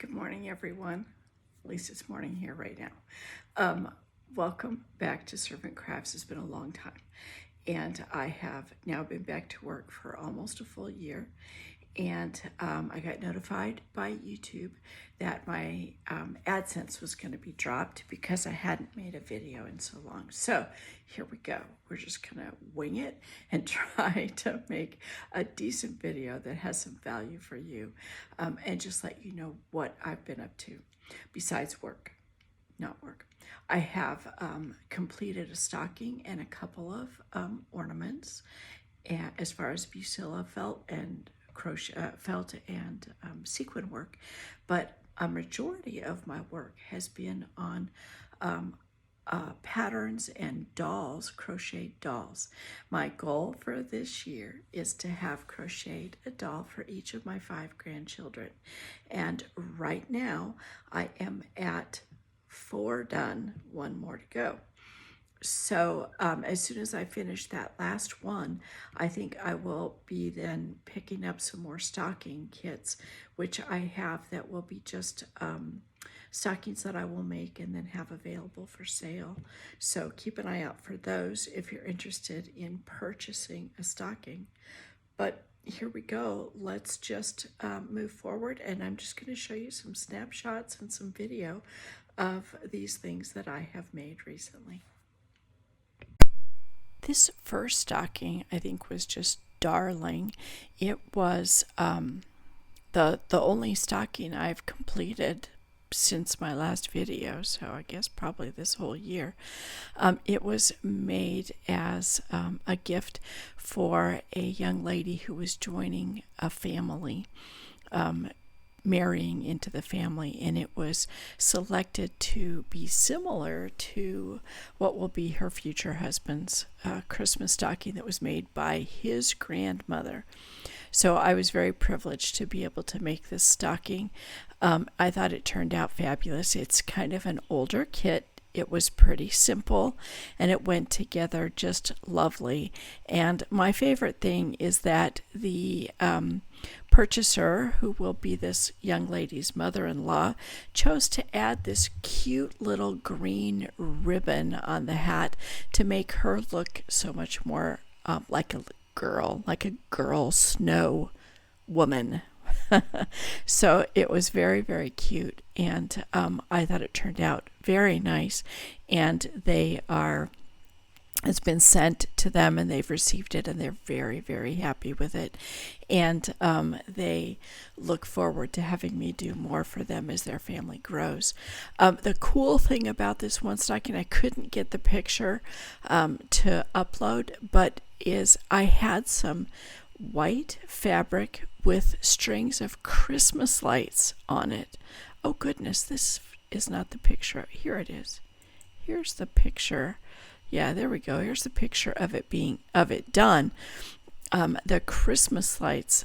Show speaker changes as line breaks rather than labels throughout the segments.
Good morning, everyone. At least it's morning here right now. Welcome back to Servant Crafts. It's been a long time. And I have now been back to work for almost a full year. And I got notified by YouTube that my AdSense was going to be dropped because I hadn't made a video in so long. So here we go. We're just going to wing it and try to make a decent video that has some value for you, and just let you know what I've been up to besides work. Not work. I have completed a stocking and a couple of ornaments, and as far as Bucilla felt and crochet felt and sequin work, but a majority of my work has been on patterns and dolls, crocheted dolls. My goal for this year is to have crocheted a doll for each of my 5 grandchildren, and right now I am at 4 done, 1 more to go. So as soon as I finish that last one, I think I will be then picking up some more stocking kits, which I have that will be just stockings that I will make and then have available for sale. So keep an eye out for those if you're interested in purchasing a stocking. But here we go. Let's just move forward, and I'm just going to show you some snapshots and some video of these things that I have made recently. This first stocking, I think, was just darling. It was the only stocking I've completed since my last video, so I guess probably this whole year. It was made as a gift for a young lady who was joining a family, marrying into the family, and it was selected to be similar to what will be her future husband's Christmas stocking that was made by his grandmother. So I was very privileged to be able to make this stocking. I thought it turned out fabulous. It's kind of an older kit. It was pretty simple, and it went together just lovely. And my favorite thing is that the purchaser, who will be this young lady's mother-in-law, chose to add this cute little green ribbon on the hat to make her look so much more like a girl snow woman. So it was very, very cute, and I thought it turned out very nice, and it's been sent to them, and they've received it, and they're very, very happy with it, and they look forward to having me do more for them as their family grows. The cool thing about this one stocking, I couldn't get the picture to upload, but is I had some white fabric with strings of Christmas lights on it. Oh goodness, this is not the picture. Here it is. Here's the picture. Yeah, there we go. Here's the picture of it done. The Christmas lights.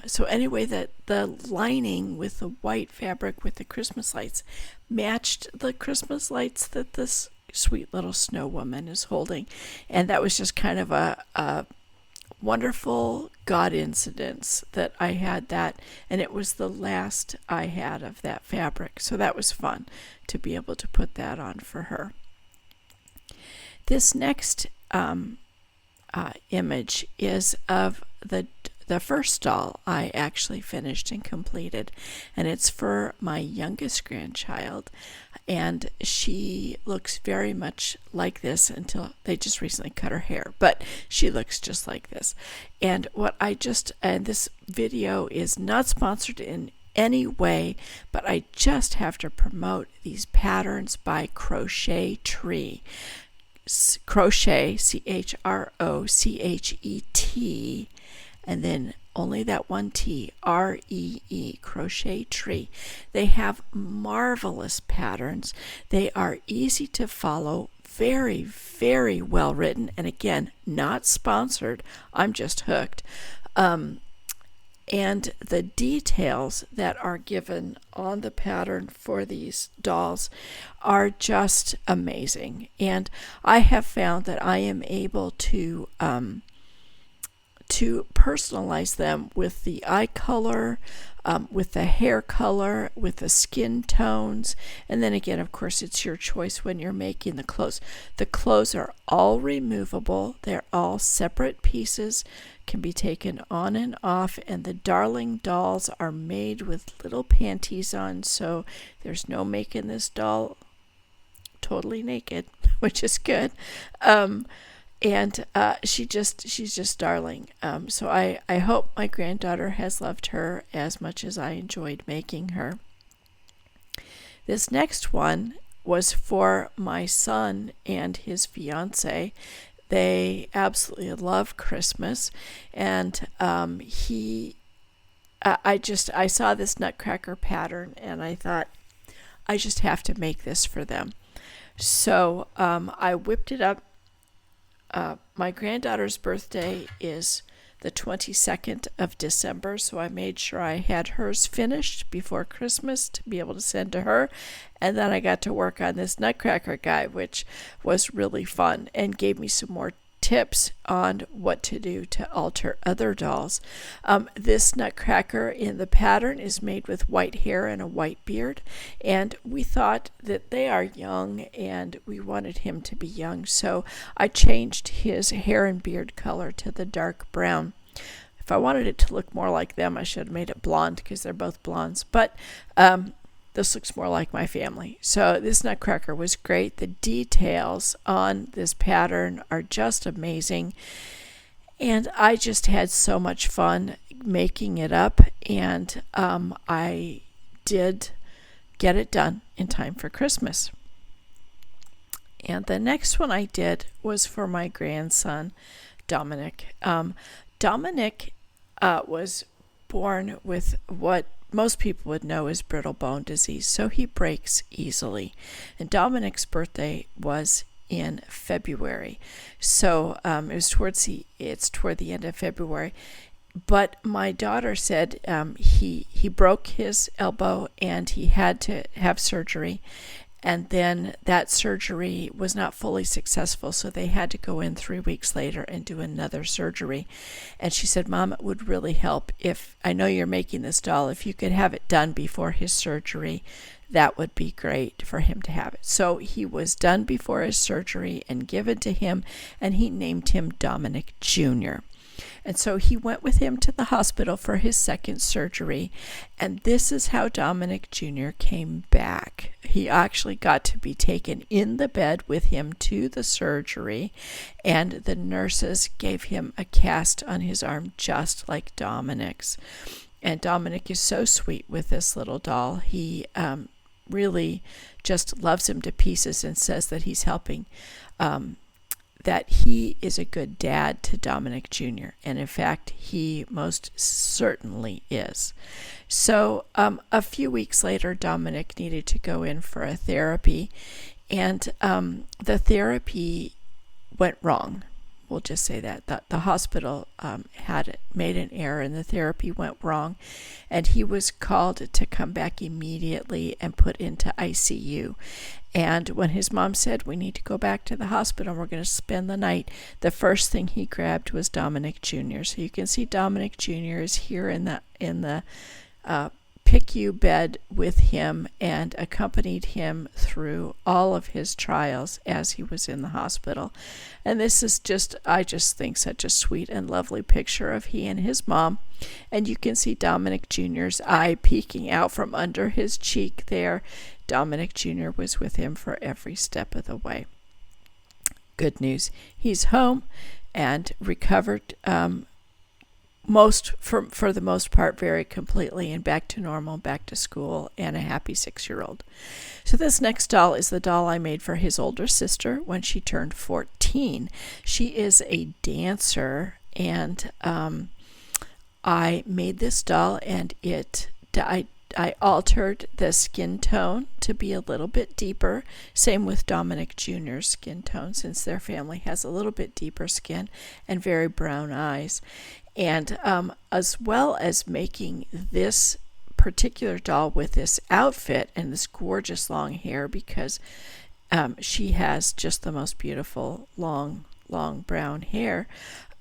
So anyway, that the lining with the white fabric with the Christmas lights matched the Christmas lights that this sweet little snow woman is holding, and that was just kind of a wonderful God incidence that I had that, and it was the last I had of that fabric, so that was fun to be able to put that on for her. This next image is of the first doll I actually finished and completed, and it's for my youngest grandchild, and she looks very much like this until they just recently cut her hair, but she looks just like this. And this video is not sponsored in any way, but I just have to promote these patterns by Crochet Tree. Crochet, CHROCHET, and then only that one T, REE, Crochet Tree. They have marvelous patterns. They are easy to follow, very, very well written, and again, not sponsored. I'm just hooked. And the details that are given on the pattern for these dolls are just amazing. And I have found that I am able to personalize them with the eye color, with the hair color, with the skin tones. And then again, of course, it's your choice when you're making the clothes. The clothes are all removable. They're all separate pieces, can be taken on and off. And the Darling dolls are made with little panties on, so there's no making this doll totally naked, which is good. And she's just darling. So I hope my granddaughter has loved her as much as I enjoyed making her. This next one was for my son and his fiance. They absolutely love Christmas, and I saw this Nutcracker pattern, and I thought I just have to make this for them. So I whipped it up. My granddaughter's birthday is the 22nd of December, so I made sure I had hers finished before Christmas to be able to send to her. And then I got to work on this Nutcracker guy, which was really fun and gave me some more tips on what to do to alter other dolls. This Nutcracker in the pattern is made with white hair and a white beard, and we thought that they are young and we wanted him to be young, so I changed his hair and beard color to the dark brown. If I wanted it to look more like them, I should have made it blonde because they're both blondes, but this looks more like my family. So this Nutcracker was great. The details on this pattern are just amazing. And I just had so much fun making it up. And I did get it done in time for Christmas. And the next one I did was for my grandson, Dominic. Dominic was born with what most people would know as brittle bone disease, so he breaks easily. And Dominic's birthday was in February, so it's toward the end of February. But my daughter said he broke his elbow and he had to have surgery. And then that surgery was not fully successful, so they had to go in 3 weeks later and do another surgery. And she said, Mom, it would really help if, I know you're making this doll, if you could have it done before his surgery, that would be great for him to have it. So he was done before his surgery and given to him, and he named him Dominic Jr. And so he went with him to the hospital for his second surgery, and this is how Dominic Jr. came back. He actually got to be taken in the bed with him to the surgery, and the nurses gave him a cast on his arm just like Dominic's. And Dominic is so sweet with this little doll. He really just loves him to pieces and says that he's helping that he is a good dad to Dominic Jr., and in fact, he most certainly is. So a few weeks later, Dominic needed to go in for a therapy, and the therapy went wrong. We'll just say that. The hospital had made an error and the therapy went wrong, and he was called to come back immediately and put into ICU. And when his mom said, we need to go back to the hospital, we're going to spend the night, the first thing he grabbed was Dominic Jr. So you can see Dominic Jr. is here in the PICU bed with him and accompanied him through all of his trials as he was in the hospital. And this is I just think such a sweet and lovely picture of he and his mom. And you can see Dominic Jr.'s eye peeking out from under his cheek there. Dominic Jr. was with him for every step of the way. Good news, he's home and recovered for the most part very completely and back to normal, back to school, and a happy 6-year-old. So this next doll is the doll I made for his older sister when she turned 14. She is a dancer, and I made this doll, and I altered the skin tone to be a little bit deeper. Same with Dominic Jr.'s skin tone, since their family has a little bit deeper skin and very brown eyes. And as well as making this particular doll with this outfit and this gorgeous long hair, because she has just the most beautiful long brown hair,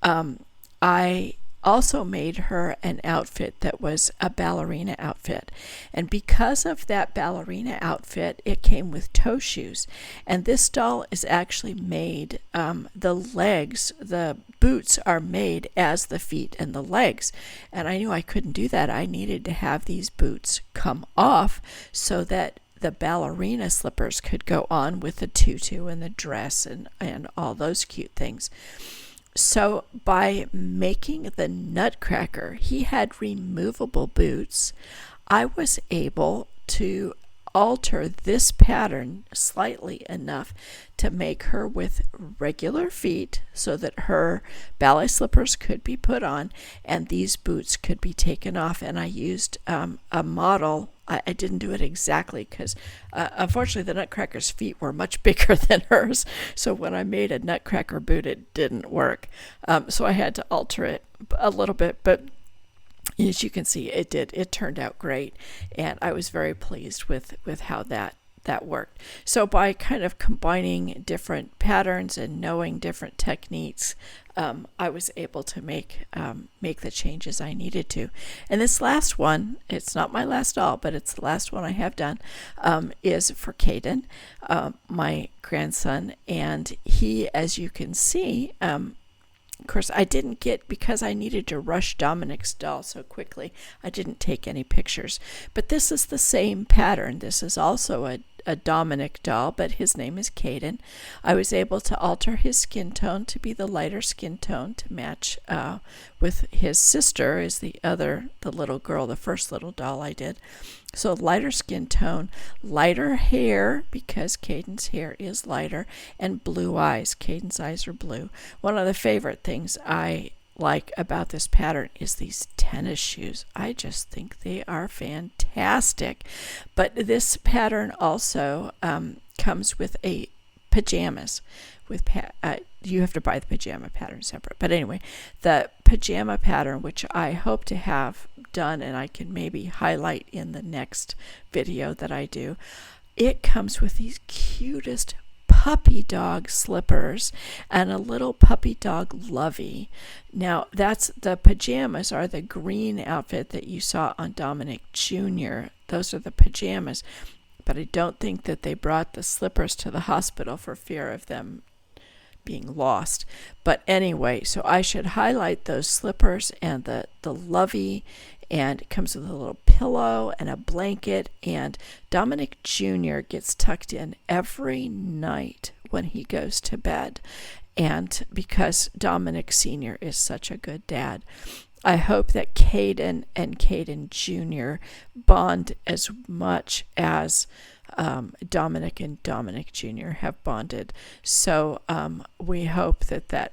I also made her an outfit that was a ballerina outfit. And because of that ballerina outfit, it came with toe shoes. And this doll is actually made, the legs, the boots are made as the feet and the legs. And I knew I couldn't do that. I needed to have these boots come off so that the ballerina slippers could go on with the tutu and the dress and all those cute things. So by making the Nutcracker, he had removable boots, I was able to alter this pattern slightly enough to make her with regular feet so that her ballet slippers could be put on and these boots could be taken off. And I used a model. I didn't do it exactly because unfortunately the Nutcracker's feet were much bigger than hers. So when I made a Nutcracker boot, it didn't work. So I had to alter it a little bit, but as you can see, it did. It turned out great, and I was very pleased with how that worked. So by kind of combining different patterns and knowing different techniques, I was able to make the changes I needed to. And this last one, it's not my last doll, but it's the last one I have done, is for Caden, my grandson, and he, as you can see, of course, I didn't get, because I needed to rush Dominic's doll so quickly, I didn't take any pictures. But this is the same pattern. This is also a Dominic doll, but his name is Caden. I was able to alter his skin tone to be the lighter skin tone to match with his sister, is the little girl, the first little doll I did. So lighter skin tone, lighter hair, because Caden's hair is lighter, and blue eyes. Caden's eyes are blue. One of the favorite things I like about this pattern is these tennis shoes. I just think they are fantastic. But this pattern also comes with a pajamas. You have to buy the pajama pattern separate. But anyway, the pajama pattern, which I hope to have done and I can maybe highlight in the next video that I do, it comes with these cutest puppy dog slippers and a little puppy dog lovey. Now that's the pajamas are the green outfit that you saw on Dominic Jr. Those are the pajamas, but I don't think that they brought the slippers to the hospital for fear of them being lost. But anyway, so I should highlight those slippers and the lovey, and it comes with a little pillow and a blanket, and Dominic Jr. gets tucked in every night when he goes to bed, and because Dominic Sr. is such a good dad. I hope that Caden and Caden Jr. bond as much as Dominic and Dominic Jr. have bonded. So we hope that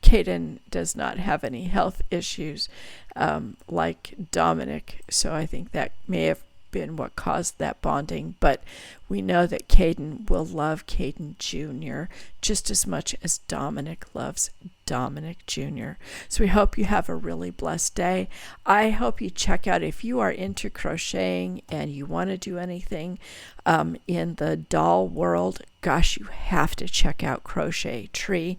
Caden does not have any health issues like Dominic. So I think that may have been what caused that bonding. But we know that Caden will love Caden Jr. just as much as Dominic loves Dominic Jr. So we hope you have a really blessed day. I hope you check out, if you are into crocheting and you want to do anything in the doll world, gosh, you have to check out Crochet Tree.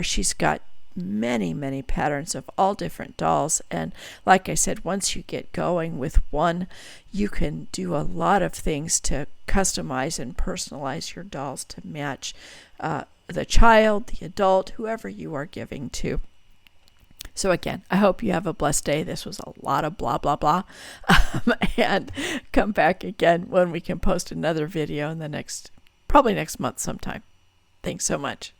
She's got many patterns of all different dolls, and like I said, once you get going with one, you can do a lot of things to customize and personalize your dolls to match the child, the adult, whoever you are giving to. So again, I hope you have a blessed day. This was a lot of blah blah blah, and come back again when we can post another video in the probably next month sometime. Thanks so much.